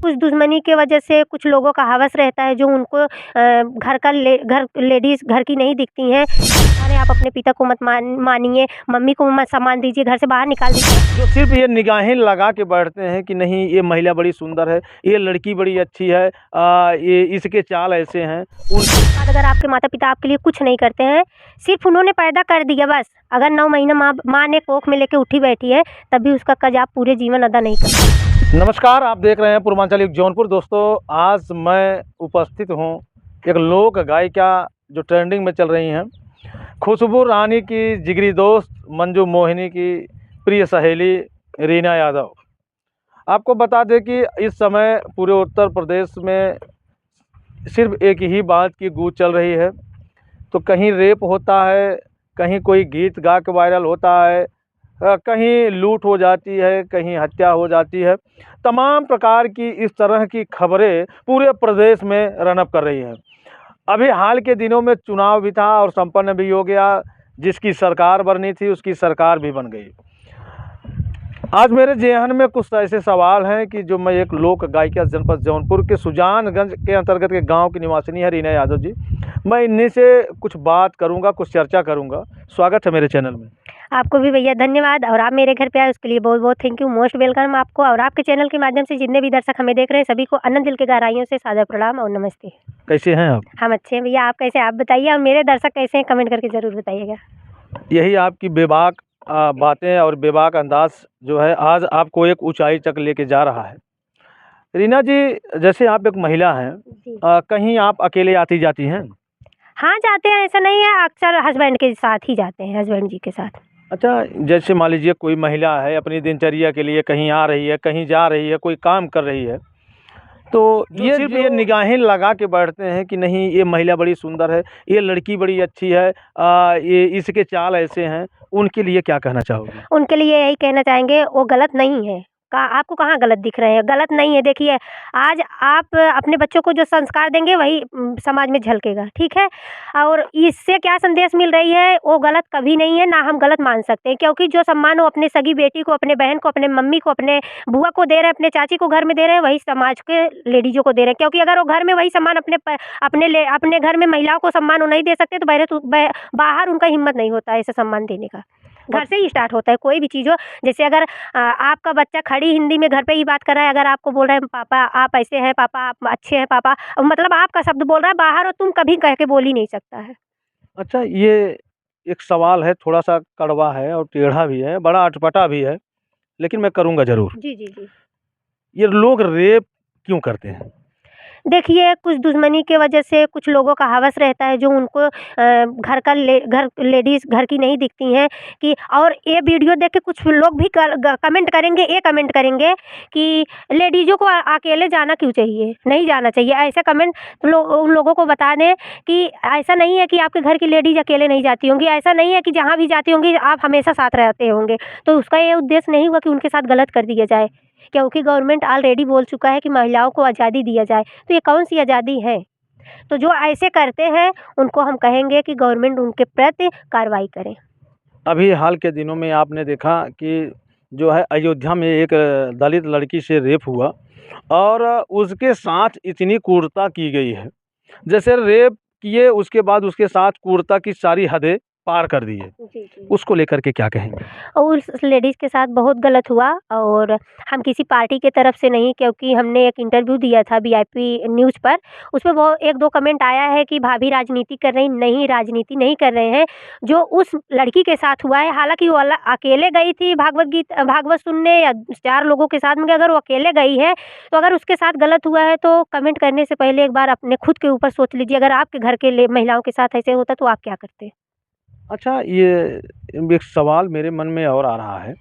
कुछ दुश्मनी के वजह से कुछ लोगों का हवस रहता है जो उनको घर लेडीज़ घर की नहीं दिखती हैं। अरे आप अपने पिता को मत मानिए, मम्मी को मत सम्मान दीजिए, घर से बाहर निकाल दीजिए। जो सिर्फ ये निगाहें लगा के बैठते हैं कि नहीं ये महिला बड़ी सुंदर है, ये लड़की बड़ी अच्छी है, ये इसके चाल ऐसे हैं। उसके बाद अगर आपके माता-पिता आपके लिए कुछ नहीं करते हैं, सिर्फ़ उन्होंने पैदा कर दिया बस। अगर 9 महीना माँ ने कोख में लेके उठी बैठी है, तब भी उसका कर्ज आप पूरे जीवन अदा नहीं कर सकते। नमस्कार, आप देख रहे हैं पूर्वांचल युग जौनपुर। दोस्तों, आज मैं उपस्थित हूँ एक लोक गायिका जो ट्रेंडिंग में चल रही हैं, खुशबू रानी की जिगरी दोस्त, मंजू मोहिनी की प्रिय सहेली रीना यादव। आपको बता दें कि इस समय पूरे उत्तर प्रदेश में सिर्फ एक ही बात की गूंज चल रही है। तो कहीं रेप होता है, कहीं कोई गीत गा के वायरल होता है, कहीं लूट हो जाती है, कहीं हत्या हो जाती है। तमाम प्रकार की इस तरह की खबरें पूरे प्रदेश में रन अप कर रही हैं। अभी हाल के दिनों में चुनाव भी था और संपन्न भी हो गया। जिसकी सरकार बननी थी उसकी सरकार भी बन गई। आज मेरे ज़हन में कुछ ऐसे सवाल हैं कि जो मैं एक लोक गायिका जनपद जौनपुर के सुजानगंज के अंतर्गत के गांव की निवासिनी है रीना यादव जी। मैं इन्हीं से कुछ बात करूंगा, कुछ चर्चा करूंगा। स्वागत है मेरे चैनल में। आपको भी भैया धन्यवाद, और आप मेरे घर पे आए उसके लिए बहुत-बहुत थैंक यू, मोस्ट वेलकम आपको। और आपके चैनल के माध्यम से जितने भी दर्शक हमें देख रहे हैं सभी को अनंत दिल के गहराइयों से सादर प्रणाम और नमस्ते। कैसे हैं आप? हम अच्छे हैं भैया, आप कैसे हैं आप बताइए, और मेरे दर्शक कैसे हैं कमेंट करके ज़रूर बताइएगा। यही आपकी बेबाक बातें और बेबाक अंदाज जो है आज आपको एक ऊंचाई तक लेके जा रहा है। रीना जी, जैसे आप एक महिला हैं, जी। कहीं आप अकेले आती जाती हैं? हाँ, जाते हैं, ऐसा नहीं है, अक्सर हस्बैंड के साथ ही जाते हैं, हस्बैंड जी के साथ। अच्छा, जैसे मान लीजिए कोई महिला है अपनी दिनचर्या के लिए कहीं आ रही है, कहीं जा रही है, कोई काम कर रही है, तो ये सिर्फ ये निगाहें लगा के बैठते हैं कि नहीं ये महिला बड़ी सुंदर है, ये लड़की बड़ी अच्छी है, ये इसके चाल ऐसे हैं। उनके लिए क्या कहना चाहोगे? उनके लिए यही कहना चाहेंगे, वो गलत नहीं है। आपको कहाँ गलत दिख रहे हैं? गलत नहीं है। देखिए, आज आप अपने बच्चों को जो संस्कार देंगे वही समाज में झलकेगा, ठीक है? और इससे क्या संदेश मिल रही है, वो गलत कभी नहीं है, ना हम गलत मान सकते हैं, क्योंकि जो सम्मान वो अपने सगी बेटी को, अपने बहन को, अपने मम्मी को, अपने बुआ को दे रहे हैं, अपने चाची को घर में दे रहे हैं, वही समाज के लेडीज़ों को दे रहे हैं। क्योंकि अगर वो घर में वही सम्मान अपने घर में महिलाओं को सम्मान वो नहीं दे सकते, तो बाहर उनका हिम्मत नहीं होता है ऐसे सम्मान देने का। घर से ही स्टार्ट होता है कोई भी चीज़ हो। जैसे अगर आपका बच्चा खड़ी हिंदी में घर पे ही बात कर रहा है, अगर आपको बोल रहा है पापा आप ऐसे हैं, पापा आप अच्छे हैं, पापा मतलब आपका शब्द बोल रहा है, बाहर हो तुम कभी कह के बोल ही नहीं सकता है। अच्छा, ये एक सवाल है, थोड़ा-सा कड़वा है और टेढ़ा भी है, बड़ा अटपटा भी है, लेकिन मैं करूँगा ज़रूर। जी, जी, जी। ये लोग रेप क्यों करते हैं? देखिए, कुछ दुश्मनी के वजह से कुछ लोगों का हवस रहता है जो उनको घर लेडीज़ घर की नहीं दिखती हैं कि, और ये वीडियो देख के कुछ लोग भी कमेंट करेंगे, ये कमेंट करेंगे कि लेडीज़ों को अकेले जाना क्यों चाहिए? नहीं जाना चाहिए। ऐसा कमेंट उन लोगों को बता दें कि ऐसा नहीं है कि आपके घर की लेडीज़ अकेले नहीं जाती होंगी, ऐसा नहीं है कि जहाँ भी जाती होंगी आप हमेशा साथ रहते होंगे। तो उसका ये उद्देश्य नहीं हुआ कि उनके साथ गलत कर दिया जाए, क्योंकि गवर्नमेंट ऑलरेडी बोल चुका है कि महिलाओं को आज़ादी दिया जाए। तो ये कौन-सी आज़ादी है? तो जो ऐसे करते हैं उनको हम कहेंगे कि गवर्नमेंट उनके प्रति कार्रवाई करे। अभी हाल के दिनों में आपने देखा कि जो है अयोध्या में एक दलित लड़की से रेप हुआ और उसके साथ इतनी क्रूरता की गई है। जैसे रेप किए उसके बाद उसके साथ क्रूरता की सारी हदें पार कर दी है। जी, जी। उसको लेकर के क्या कहेंगे? और उस लेडीज़ के साथ बहुत गलत हुआ, और हम किसी पार्टी के तरफ से नहीं, क्योंकि हमने एक इंटरव्यू दिया था वीआईपी न्यूज़ पर। उसमें वो 1-2 कमेंट आया है कि भाभी राजनीति कर रही, नहीं राजनीति नहीं कर रहे हैं। जो उस लड़की के साथ हुआ है, हालाँकि वो अकेले गई थी भागवत सुनने या 4 लोगों के साथ में, अगर वो अकेले गई है, तो अगर उसके साथ गलत हुआ है तो कमेंट करने से पहले एक बार अपने खुद के ऊपर सोच लीजिए, अगर आपके घर के महिलाओं के साथ ऐसे होता तो आप क्या करते? अच्छा, ये एक सवाल मेरे मन में और आ रहा है।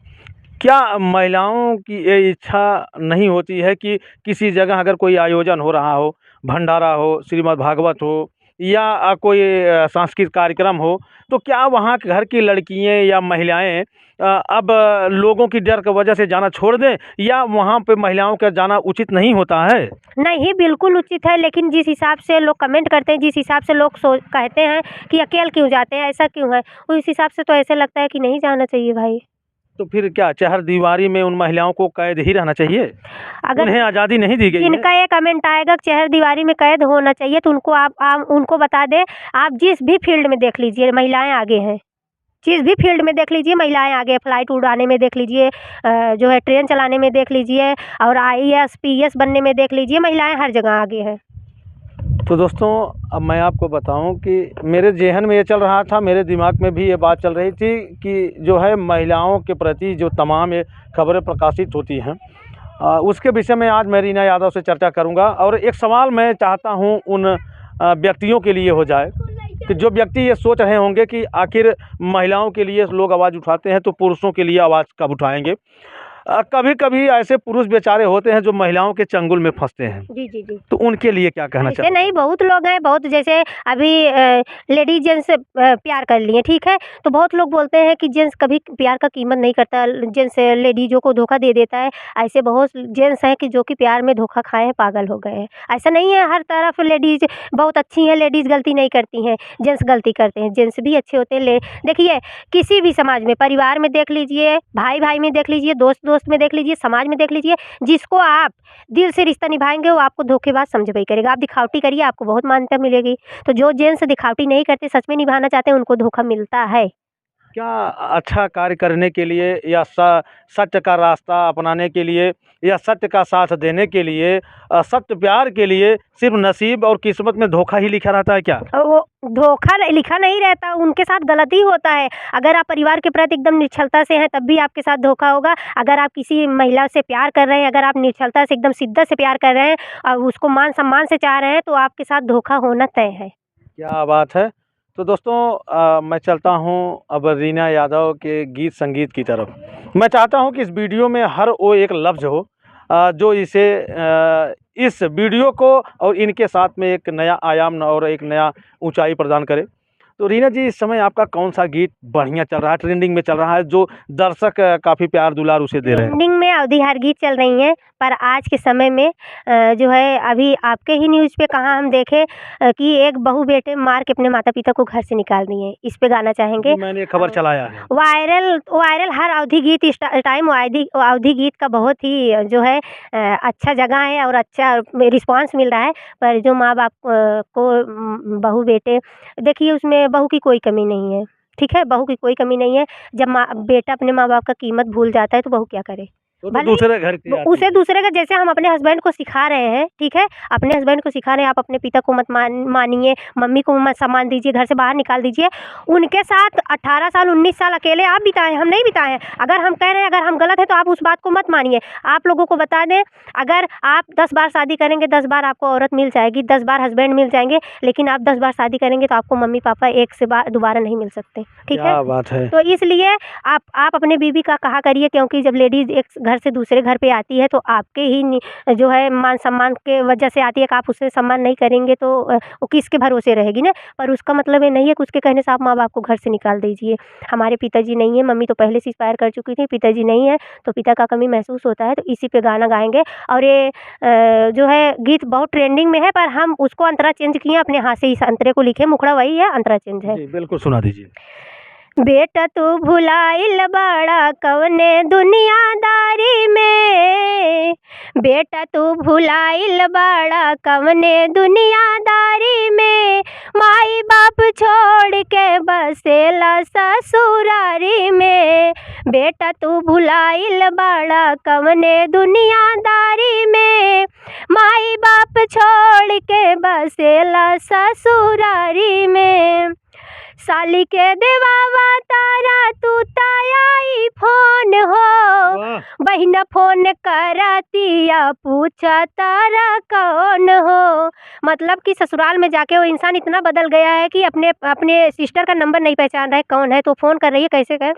क्या महिलाओं की ये इच्छा नहीं होती है कि किसी जगह अगर कोई आयोजन हो रहा हो, भंडारा हो, श्रीमद् भागवत हो या कोई सांस्कृतिक कार्यक्रम हो, तो क्या वहाँ के घर की लड़कियाँ या महिलाएँ अब लोगों की डर की वजह से जाना छोड़ दें, या वहाँ पे महिलाओं का जाना उचित नहीं होता है? नहीं, बिल्कुल उचित है, लेकिन जिस हिसाब से लोग कमेंट करते हैं, जिस हिसाब से लोग कहते हैं कि अकेले क्यों जाते हैं, ऐसा क्यों है? उस हिसाब से तो ऐसे लगता है कि नहीं जाना चाहिए भाई। तो फिर क्या चहर दीवारी में उन महिलाओं को कैद ही रहना चाहिए? अगर उन्हें आज़ादी नहीं दी गई है? इनका ये कमेंट आएगा कि चहर दीवारी में कैद होना चाहिए, तो उनको आप उनको बता दें, आप जिस भी फील्ड में देख लीजिए महिलाएं आगे हैं। जिस भी फील्ड में देख लीजिए महिलाएं आगे हैं। फ्लाइट उड़ाने में देख लीजिए, जो है ट्रेन चलाने में देख लीजिए, और आईएएस पीएस बनने में देख लीजिए, महिलाएं हर जगह आगे हैं। तो दोस्तों, अब मैं आपको बताऊं कि मेरे ज़हन में ये चल रहा था, मेरे दिमाग में भी ये बात चल रही थी कि जो है महिलाओं के प्रति जो तमाम ये खबरें प्रकाशित होती हैं, उसके विषय में आज मैं रीना यादव से चर्चा करूंगा। और एक सवाल मैं चाहता हूं उन व्यक्तियों के लिए हो जाए कि जो व्यक्ति ये सोच रहे होंगे कि आखिर महिलाओं के लिए लोग आवाज़ उठाते हैं तो पुरुषों के लिए आवाज़ कब उठाएंगे। कभी कभी ऐसे पुरुष बेचारे होते हैं जो महिलाओं के चंगुल में फंसते हैं, जी, जी, जी। तो उनके लिए क्या कहना ऐसे चाहिए? नहीं, बहुत लोग हैं, बहुत जैसे अभी लेडीज़ जेंट्स प्यार कर लिए, ठीक है? तो बहुत लोग बोलते हैं कि जेंट्स कभी प्यार का कीमत नहीं करता, जेंट्स लेडीज़ों को धोखा दे देता है। ऐसे बहुत जेंट्स हैं कि जो कि प्यार में धोखा खाए हैं, पागल हो गए हैं। ऐसा नहीं है हर तरफ लेडीज़ बहुत अच्छी हैं, लेडीज़ गलती नहीं करती हैं, जेंट्स गलती करते हैं, जेंट्स भी अच्छे होते हैं। देखिए, किसी भी समाज में, परिवार में देख लीजिए, भाई-भाई में देख लीजिए, दोस्त-दोस्त में देख लीजिए, समाज में देख लीजिए, जिसको आप दिल से रिश्ता निभाएँगे वो आपको धोखेबाज समझबे ही करेगा। आप दिखावटी करिए, आपको बहुत मान्यता मिलेगी। तो जो जेंट्स दिखावटी नहीं करते, सच में निभाना चाहते हैं, उनको धोखा मिलता है। क्या अच्छा कार्य करने के लिए या सत्य का रास्ता अपनाने के लिए या सत्य का साथ देने के लिए, सत्य प्यार के लिए सिर्फ नसीब और किस्मत में धोखा ही लिखा रहता है क्या? वो धोखा लिखा नहीं रहता, उनके साथ गलती होता है। अगर आप परिवार के प्रति एकदम निश्चलता से हैं, तब भी आपके साथ धोखा होगा। अगर आप किसी महिला से प्यार कर रहे हैं, अगर आप निश्चलता से एकदम शिद्दत से प्यार कर रहे हैं और उसको मान-सम्मान से चाह रहे हैं, तो आपके साथ धोखा होना तय है। क्या बात है! तो दोस्तों, मैं चलता हूँ अब रीना यादव के गीत संगीत की तरफ। मैं चाहता हूँ कि इस वीडियो में हर वो एक लफ्ज़ हो जो इस वीडियो को और इनके साथ में एक नया आयाम और एक नया ऊंचाई प्रदान करे। तो रीना जी, इस समय आपका कौन सा गीत बढ़िया चल रहा है, ट्रेंडिंग में चल रहा है, जो दर्शक काफ़ी प्यार दुलार उसे दे रहे हैं? ट्रेंडिंग में अवधि हार गीत चल रही हैं, पर आज के समय में जो है अभी आपके ही न्यूज़ पे कहाँ हम देखे कि एक बहू बेटे मार के अपने माता-पिता को घर से निकाल दिए। इस पे गाना चाहेंगे? जी, मैंने एक खबर चलाया है। वायरल हर अवधि गीत इस टाइम अवधि गीत का बहुत ही जो है अच्छा जगह है और अच्छा रिस्पॉन्स मिल रहा है। पर जो माँ-बाप को बहू बेटे, देखिए उसमें बहू की कोई कमी नहीं है, ठीक है? बहू की कोई कमी नहीं है। जब बेटा अपने माँ-बाप का कीमत भूल जाता है, तो बहू क्या करे? वो तो भले दूसरे घर की आती उसे है। दूसरे का, जैसे हम अपने हस्बैंड को सिखा रहे हैं, ठीक है? अपने हस्बैंड को सिखा रहे हैं, आप अपने पिता को मत मानिए, मम्मी को मत सम्मान दीजिए, घर से बाहर निकाल दीजिए। उनके साथ 18 साल, 19 साल अकेले आप बिताए, हम नहीं बिताए हैं। अगर हम कह रहे हैं, अगर हम गलत हैं, तो आप उस बात को मत मानिए। आप लोगों को बता दें, अगर आप 10 बार शादी करेंगे, 10 बार आपको औरत मिल जाएगी, 10 बार हस्बैंड मिल जाएँगे, लेकिन आप 10 बार शादी करेंगे, तो आपको मम्मी-पापा एक से दोबारा नहीं मिल सकते, ठीक है? क्या बात है! तो इसलिए आप अपने बीवी का कहा करिए, क्योंकि जब लेडीज़ एक घर से दूसरे घर पे आती है, तो आपके ही जो है मान-सम्मान के वजह से आती है कि आप उससे सम्मान नहीं करेंगे, तो वो किसके भरोसे रहेगी ना? पर उसका मतलब ये नहीं है कि उसके कहने से आप माँ-बाप को घर से निकाल दीजिए। हमारे पिताजी नहीं है, मम्मी तो पहले से एक्सपायर कर चुकी थी, पिताजी नहीं है, तो पिता का कमी महसूस होता है, तो इसी पे गाना गाएँगे। और ये जो है गीत बहुत ट्रेंडिंग में है, पर हम उसको अंतरा चेंज किए, अपने हाथ से इस अंतरे को लिखे, मुखड़ा वही है, अंतरा चेंज है। जी, बिल्कुल सुना दीजिए। बेटा तू भुलाइल बाड़ा कवने दुनियादारी में, बेटा तू भुलाइल बाड़ा कवने दुनियादारी में, माई बाप छोड़ के बसेला ससुरारी में, बेटा तू भुलाइल बाड़ा कवने दुनियादारी में, माई बाप छोड़ के बसेला ससुरारी में, साली के देवावा तारा तू तायाई फोन हो, वाह! बहिना फोन करतिया पूछा तारा कौन हो। मतलब कि ससुराल में जाके वो इंसान इतना बदल गया है कि अपने सिस्टर का नंबर नहीं पहचान रहा है कौन है, तो फ़ोन कर रही है, कैसे कर?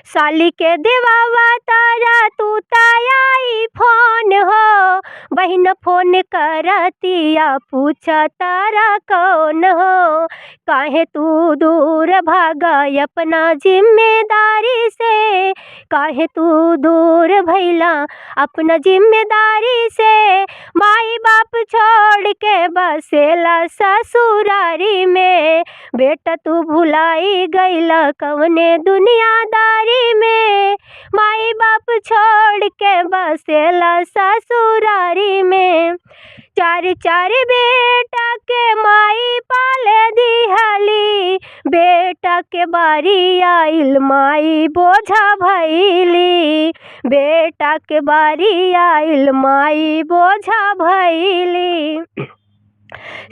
साली के देवावा तारा तू तायाई फोन हो, बहिन फोन करतिया पूछा तारा कौन हो, काहे तू दूर भागा अपना जिम्मेदारी से, काहे तू दूर भैला अपना जिम्मेदारी से, माई बाप छोड़ के बसेला ससुरारी में, बेटा तू भुलाई गईला कवने दुनियादारी में, माई बाप छोड़ के बसेला ससुरारी में। चार चार बेटा के माई पाले दिहली, बेटा के बारी आइल माई बोझा भइली, बेटा के बारी आइल माई बोझा भइली।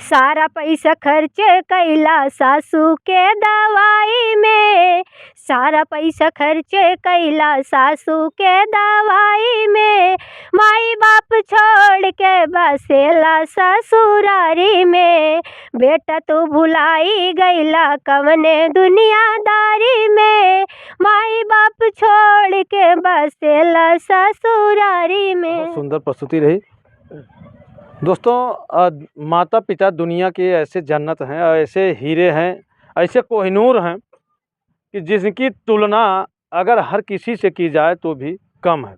सारा पैसा खर्चे कैला सासू के दवाई में, सारा पैसा खर्चे कैला सासू के दवाई में, माई बाप छोड़ के बसेला ससुरारी में। बेटा तू भुलाई गईला कवने दुनियादारी में, माई बाप छोड़ के बसेला ससुरारी में। बहुत सुंदर प्रस्तुति रही दोस्तों। माता पिता दुनिया के ऐसे जन्नत हैं, ऐसे हीरे हैं, ऐसे कोहिनूर हैं कि जिनकी तुलना अगर हर किसी से की जाए तो भी कम है,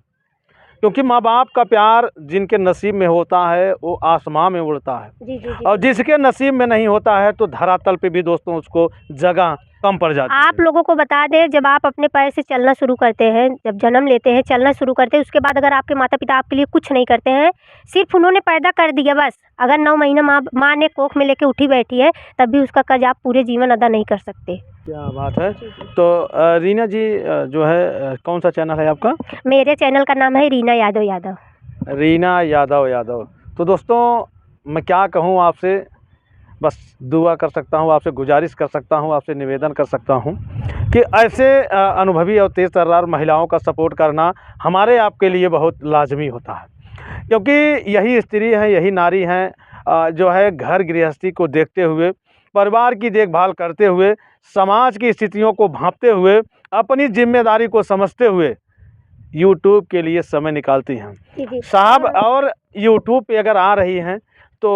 क्योंकि माँ बाप का प्यार जिनके नसीब में होता है वो आसमां में उड़ता है। जी। और जिसके नसीब में नहीं होता है तो धरातल पे भी दोस्तों उसको जगह कम पड़ जाती है। आप लोगों को बता दें, जब आप अपने पैर से चलना शुरू करते हैं, जब जन्म लेते हैं, चलना शुरू करते हैं, उसके बाद अगर आपके माता पिता आपके लिए कुछ नहीं करते हैं, सिर्फ उन्होंने पैदा कर दिया बस, अगर 9 महीना माँ ने कोख में लेके उठी बैठी है, तब भी उसका कर्ज आप पूरे जीवन अदा नहीं कर सकते। क्या बात है। तो रीना जी जो है कौन सा चैनल है आपका? मेरे चैनल का नाम है रीना यादव। रीना यादव। तो दोस्तों मैं क्या कहूँ आपसे, बस दुआ कर सकता हूँ, आपसे गुजारिश कर सकता हूँ, आपसे निवेदन कर सकता हूँ कि ऐसे अनुभवी और तेज़ तर्रार महिलाओं का सपोर्ट करना हमारे आपके लिए बहुत लाजमी होता है, क्योंकि यही स्त्री हैं, यही नारी हैं जो है घर गृहस्थी को देखते हुए, परिवार की देखभाल करते हुए, समाज की स्थितियों को भांपते हुए, अपनी जिम्मेदारी को समझते हुए यूट्यूब के लिए समय निकालती हैं साहब। और यूट्यूब पे अगर आ रही हैं तो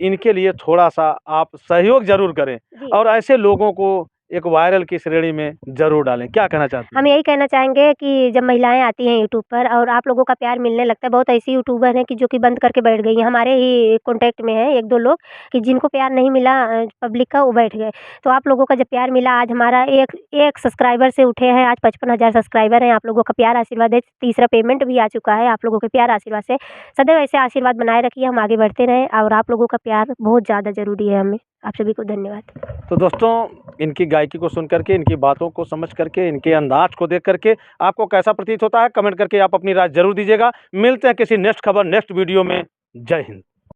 इनके लिए थोड़ा सा आप सहयोग ज़रूर करें और ऐसे लोगों को एक वायरल की श्रेणी में ज़रूर डालें। क्या कहना चाहते हैं? हम यही कहना चाहेंगे कि जब महिलाएं आती हैं यूट्यूब पर और आप लोगों का प्यार मिलने लगता है, बहुत ऐसी यूट्यूबर हैं कि जो कि बंद करके बैठ गई हैं, हमारे ही कॉन्टैक्ट में है 1-2 लोग कि जिनको प्यार नहीं मिला पब्लिक का, वो बैठ गए। तो आप लोगों का जब प्यार मिला, आज हमारा एक सब्सक्राइबर से उठे हैं, आज 55,000 सब्सक्राइबर हैं। आप लोगों का प्यार आशीर्वाद है, तीसरा पेमेंट भी आ चुका है आप लोगों के प्यार आशीर्वाद से। सदैव ऐसे आशीर्वाद बनाए रखिए, हम आगे बढ़ते रहें और आप लोगों का प्यार बहुत ज़्यादा ज़रूरी है हमें। आप सभी को धन्यवाद। तो दोस्तों इनकी गायकी को सुन करके, इनकी बातों को समझ करके, इनके अंदाज को देख करके आपको कैसा प्रतीत होता है, कमेंट करके आप अपनी राय जरूर दीजिएगा। मिलते हैं किसी नेक्स्ट खबर, नेक्स्ट वीडियो में। जय हिंद।